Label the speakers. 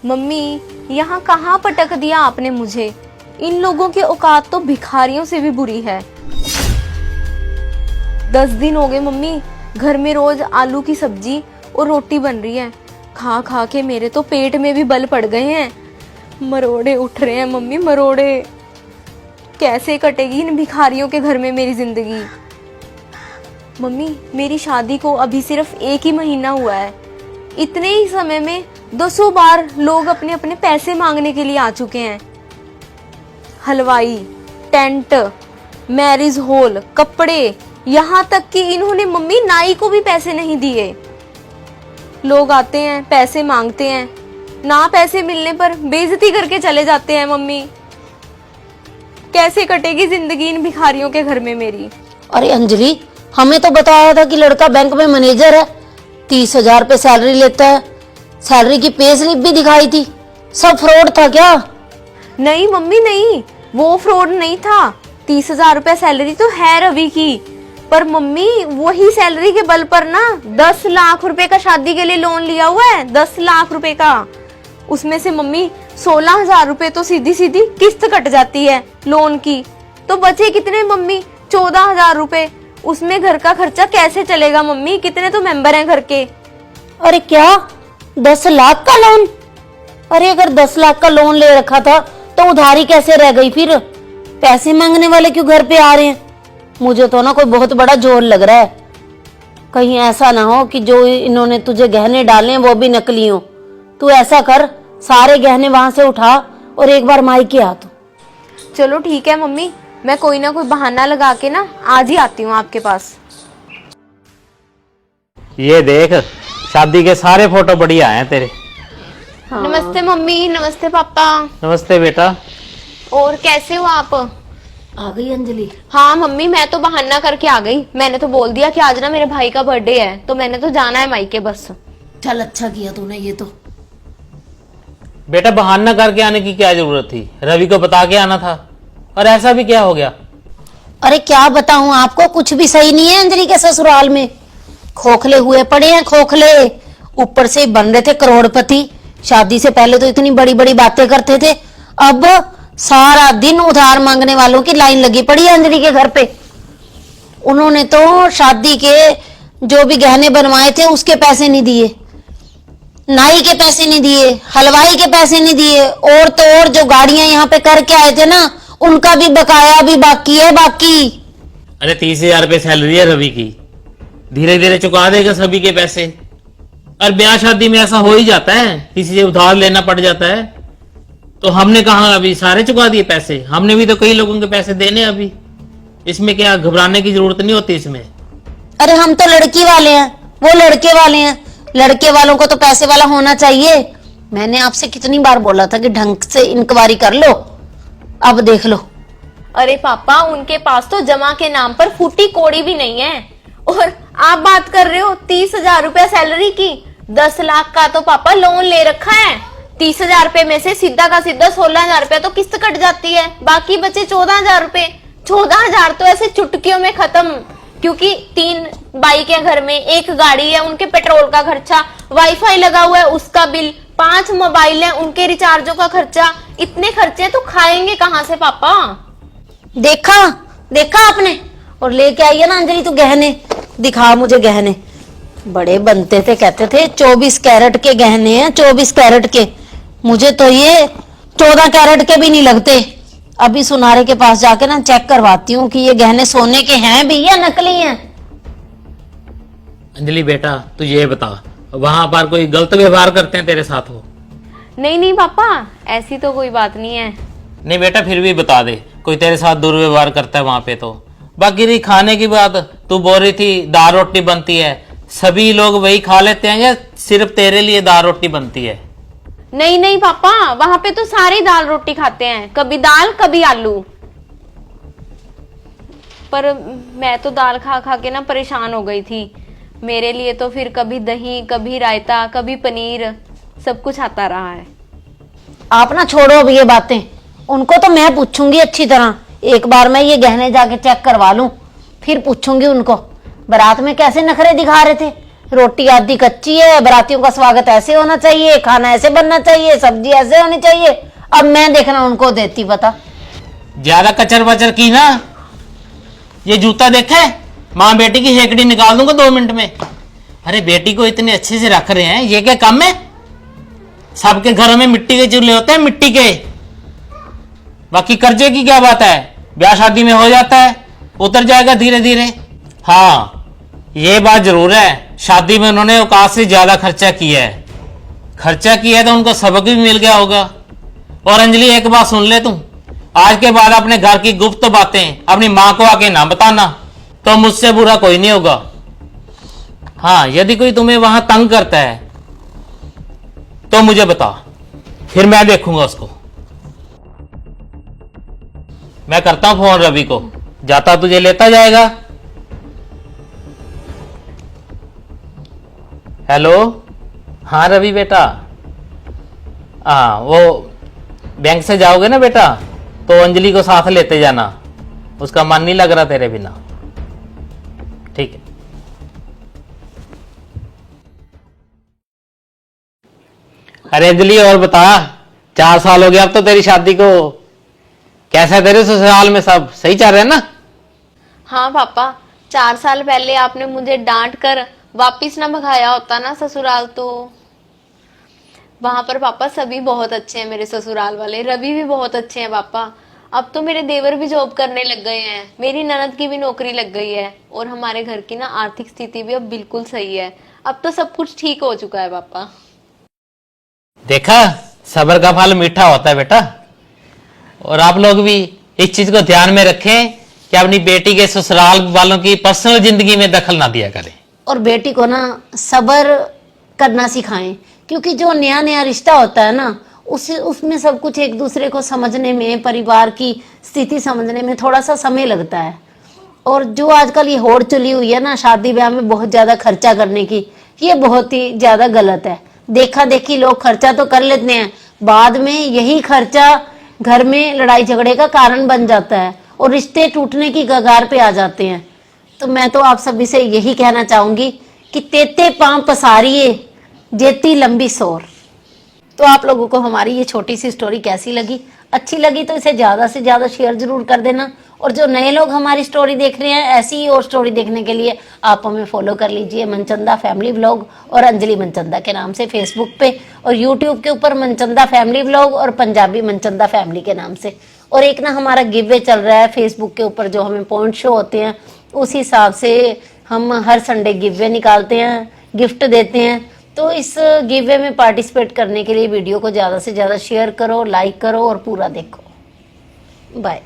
Speaker 1: Mummy, यहाँ कहाँ पटक दिया आपने मुझे। इन लोगों की औकात तो भिखारियों से भी बुरी है। 10 दिन हो गए मम्मी, घर में रोज आलू की सब्जी और रोटी बन रही है। खा खा के मेरे तो पेट में भी बल पड़ गए हैं। मरोड़े उठ रहे हैं मम्मी, मरोड़े। कैसे कटेगी इन भिखारियों के घर में मेरी जिंदगी। मम्मी, मेरी शादी को अभी सिर्फ 1 ही महीना हुआ है। इतने ही समय में 200 बार लोग अपने अपने पैसे मांगने के लिए आ चुके हैं। हलवाई, टेंट, मैरिज हॉल, कपड़े, यहाँ तक कि इन्होंने मम्मी नाई को भी पैसे नहीं दिए। लोग आते हैं, पैसे मांगते हैं, ना पैसे मिलने पर बेइज्जती करके चले जाते हैं। मम्मी, कैसे कटेगी जिंदगी इन भिखारियों के घर में मेरी।
Speaker 2: अरे अंजलि, हमें तो बताया था कि लड़का बैंक में मैनेजर है, 30,000 रुपए सैलरी लेता है। सैलरी की पे स्लिप भी दिखाई थी। सब फ्रॉड था क्या?
Speaker 1: नहीं मम्मी नहीं, वो फ्रॉड नहीं था। 30,000 रुपए सैलरी तो है रवि की, पर मम्मी वही सैलरी के बल पर ना 10 लाख रुपए का शादी के लिए लोन लिया हुआ है। 10 लाख रुपए का। उसमें से मम्मी 16,000 रुपए तो सीधी सीधी किस्त कट जाती है लोन की। तो बचे कितने मम्मी? 14,000 रुपए। उसमें घर का खर्चा कैसे चलेगा मम्मी? कितने तो मेंबर हैं घर के।
Speaker 2: अरे क्या 10 लाख का लोन? अरे अगर 10 लाख का लोन ले रखा था तो उधारी कैसे रह गई? फिर पैसे मांगने वाले क्यों घर पे आ रहे हैं? मुझे तो ना कोई बहुत बड़ा जोर लग रहा है। कहीं ऐसा ना हो कि जो इन्होंने तुझे गहने डाले हैं वो भी नकली हो। तू ऐसा कर, सारे गहने वहां से उठा और एक बार मायके आ तू।
Speaker 1: चलो ठीक है मम्मी, मैं कोई ना कोई बहाना लगा के ना आज ही आती हूँ आपके पास।
Speaker 3: ये देख, शादी के सारे फोटो बढ़िया हैं तेरे।
Speaker 1: हाँ। नमस्ते मम्मी। नमस्ते पापा।
Speaker 3: नमस्ते बेटा।
Speaker 1: और कैसे हो आप?
Speaker 2: आ गई अंजलि?
Speaker 1: हाँ मम्मी, मैं तो बहाना करके आ गई। मैंने तो बोल दिया कि आज ना मेरे भाई का बर्थडे है, तो मैंने तो जाना है मायके बस।
Speaker 2: चल अच्छा किया तूने ये तो।
Speaker 3: बेटा, बहाना करके आने की क्या जरूरत थी? रवि को बता के आना था। और ऐसा भी क्या हो गया?
Speaker 2: अरे क्या बताऊं आपको, कुछ भी सही नहीं है अंजलि के ससुराल में। खोखले हुए पड़े हैं, खोखले। ऊपर से बन रहे थे करोड़पति। शादी से पहले तो इतनी बड़ी बड़ी बातें करते थे, अब सारा दिन उधार मांगने वालों की लाइन लगी पड़ी है अंजलि के घर पे। उन्होंने तो शादी के जो भी गहने बनवाए थे उसके पैसे नहीं दिए, नाई के पैसे नहीं दिए, हलवाई के पैसे नहीं दिए, और तो और जो गाड़ियां यहाँ पे करके आए थे ना, उनका भी बकाया भी बाकी है बाकी।
Speaker 3: अरे 30,000 रुपए सैलरी है रवि की, धीरे धीरे चुका देगा सभी के पैसे। और ब्याह शादी में ऐसा हो ही जाता है, किसी से उधार लेना पड़ जाता है। तो हमने कहा अभी सारे चुका दिए पैसे? हमने भी तो कई लोगों के पैसे देने अभी। इसमें क्या घबराने की जरूरत नहीं होती इसमें।
Speaker 2: अरे हम तो लड़की वाले हैं, वो लड़के वाले हैं। लड़के वालों को तो पैसे वाला होना चाहिए। मैंने आपसे कितनी बार बोला था कि ढंग से इंक्वायरी कर लो, अब देख लो।
Speaker 1: अरे पापा, उनके पास तो जमा के नाम पर फूटी कोड़ी भी नहीं है। और आप बात कर रहे हो 30,000 रुपया सैलरी की। 10 लाख का तो पापा लोन ले रखा है। 30,000 रुपए में से सीधा का सीधा 16,000 रुपया तो किस्त कट जाती है, बाकी बचे 14,000 रुपए। 14,000 तो ऐसे चुटकियों में खत्म, क्योंकि 3 बाइक है घर में, 1 गाड़ी है, उनके पेट्रोल का खर्चा, वाईफाई लगा हुआ है उसका बिल, 5 मोबाइल है, उनके रिचार्जों का खर्चा। इतने खर्चे तो खाएंगे कहाँ से पापा?
Speaker 2: देखा देखा आपने? और लेके आई है ना अंजलि तू गहने, दिखा मुझे गहने। बड़े बनते थे, कहते थे 24 कैरेट के गहने हैं, 24 कैरेट के। मुझे तो ये 14 कैरेट के भी नहीं लगते। अभी सुनारे के पास जाके ना चेक करवाती हूँ कि ये गहने सोने के हैं भी या नकली हैं।
Speaker 3: अंजलि बेटा, तू ये बता, वहां पर कोई गलत व्यवहार करते हैं तेरे साथ हो?
Speaker 1: नहीं नहीं पापा, ऐसी तो कोई बात नहीं है।
Speaker 3: नहीं बेटा, फिर भी बता दे, कोई तेरे साथ दुर्व्यवहार करता है वहां पे तो। बाकी रही खाने की बात, तू बोल रही थी दाल रोटी बनती है, सभी लोग वही खा लेते हैं या सिर्फ तेरे लिए दाल रोटी बनती है?
Speaker 1: नहीं नहीं पापा, वहां पे तो सारे दाल रोटी खाते हैं, कभी दाल कभी आलू। पर मैं तो दाल खा खा के ना परेशान हो गई थी। मेरे लिए तो फिर कभी दही, कभी रायता, कभी पनीर, सब कुछ आता रहा है।
Speaker 2: आप ना छोड़ो अब ये बातें, उनको तो मैं पूछूंगी अच्छी तरह। एक बार मैं ये गहने जाके चेक करवा लूं, फिर पूछूंगी उनको बारात में कैसे नखरे दिखा रहे थे। रोटी आधी कच्ची है, बारातियों का स्वागत ऐसे होना चाहिए, खाना ऐसे बनना चाहिए, सब्जी ऐसे होनी चाहिए। अब मैं देखना उनको देती पता।
Speaker 3: ज्यादा कचर बचर की ना, ये जूता देखे, माँ बेटी की हेकड़ी निकाल दूंगा 2 मिनट में। अरे बेटी को इतने अच्छे से रख रहे हैं, ये क्या कम है? सबके घरों में मिट्टी के चूल्हे होते हैं, मिट्टी के। बाकी कर्जे की क्या बात है, ब्याह शादी में हो जाता है, उतर जाएगा धीरे धीरे। हाँ ये बात जरूर है, शादी में उन्होंने औकात से ज्यादा खर्चा किया है। खर्चा किया है तो उनको सबक भी मिल गया होगा। और अंजलि एक बात सुन ले, तू आज के बाद अपने घर की गुप्त बातें अपनी माँ को आके ना बताना, तो मुझसे बुरा कोई नहीं होगा। हाँ यदि कोई तुम्हें वहां तंग करता है तो मुझे बता, फिर मैं देखूंगा उसको। मैं करता हूं फोन रवि को, जाता तुझे लेता जाएगा। हेलो, हाँ रवि बेटा, हाँ वो बैंक से जाओगे ना बेटा, तो अंजलि को साथ लेते जाना, उसका मन नहीं लग रहा तेरे बिना। ठीक है। अरे अंजलि और बता, 4 साल हो गया अब तो तेरी शादी को, कैसा है तेरे ससुराल में, सब सही चल रहा है ना?
Speaker 1: हाँ पापा, 4 साल पहले आपने मुझे डांट कर वापिस ना भगाया होता ना ससुराल, तो वहां पर पापा सभी बहुत अच्छे हैं, मेरे ससुराल वाले, रवि भी बहुत अच्छे हैं पापा। अब तो मेरे देवर भी जॉब करने लग गए हैं, मेरी ननद की भी नौकरी लग गई है, और हमारे घर की ना आर्थिक स्थिति भी अब बिल्कुल सही है। अब तो सब कुछ ठीक हो चुका है पापा।
Speaker 3: देखा, सब्र का फल मीठा होता है बेटा। और आप लोग भी इस चीज को ध्यान में रखें कि अपनी बेटी के ससुराल वालों की पर्सनल जिंदगी में दखल ना दिया करें।
Speaker 2: और बेटी को ना सब्र करना सिखाएं, क्योंकि जो नया नया रिश्ता होता है ना, उसमें सब कुछ एक दूसरे को समझने में, परिवार की स्थिति समझने में थोड़ा सा समय लगता है। और जो आजकल ये होड़ चली हुई है ना शादी ब्याह में बहुत ज्यादा खर्चा करने की, ये बहुत ही ज्यादा गलत है। देखा देखी लोग खर्चा तो कर लेते हैं, बाद में यही खर्चा घर में लड़ाई झगड़े का कारण बन जाता है और रिश्ते टूटने की कगार पे आ जाते हैं। तो मैं तो आप सभी से यही कहना चाहूंगी कि तेते पांव पसारिए जेती लंबी सोर। तो आप लोगों को हमारी ये छोटी सी स्टोरी कैसी लगी? अच्छी लगी तो इसे ज्यादा से ज्यादा शेयर जरूर कर देना। और जो नए लोग हमारी स्टोरी देख रहे हैं, ऐसी ही और स्टोरी देखने के लिए आप हमें फॉलो कर लीजिए, मनचंदा फैमिली व्लॉग और अंजलि मनचंदा के नाम से फेसबुक पे, और यूट्यूब के ऊपर मनचंदा फैमिली व्लॉग और पंजाबी मनचंदा फैमिली के नाम से। और एक ना हमारा गिव वे चल रहा है फेसबुक के ऊपर, जो हमें पॉइंट शो होते हैं उस हिसाब से हम हर संडे गिव वे निकालते हैं, गिफ्ट देते हैं। तो इस गिव वे में पार्टिसिपेट करने के लिए वीडियो को ज़्यादा से ज़्यादा शेयर करो, लाइक करो और पूरा देखो। बाय।